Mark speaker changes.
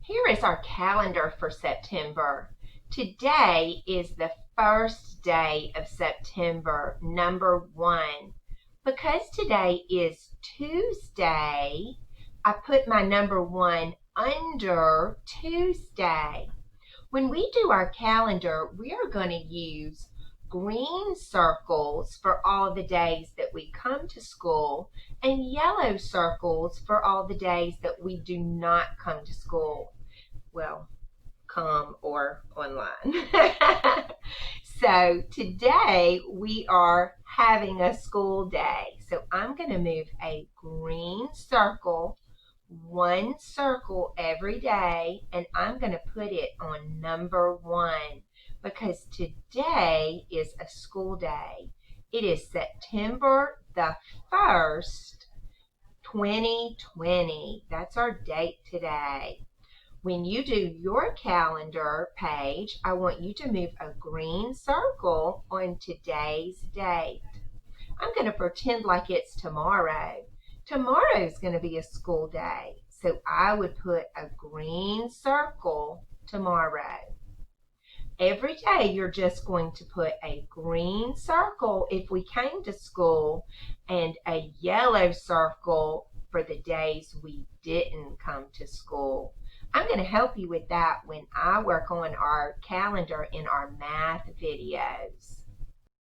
Speaker 1: Here is our calendar for September. Today is the first day of September, number 1. Because today is Tuesday, I put my number 1 under Tuesday. When we do our calendar, we are going to use green circles for all the days that we come to school and yellow circles for all the days that we do not come to school. Well, come or online. So today we are having a school day. So I'm going to move a green circle, one circle every day, and I'm going to put it on number 1 because today is a school day. It is September the 1st, 2020. That's our date today. When you do your calendar page, I want you to move a green circle on today's date. I'm going to pretend like it's tomorrow. Tomorrow is going to be a school day, so I would put a green circle tomorrow. Every day you're just going to put a green circle if we came to school and a yellow circle for the days we didn't come to school. I'm going to help you with that when I work on our calendar in our math videos.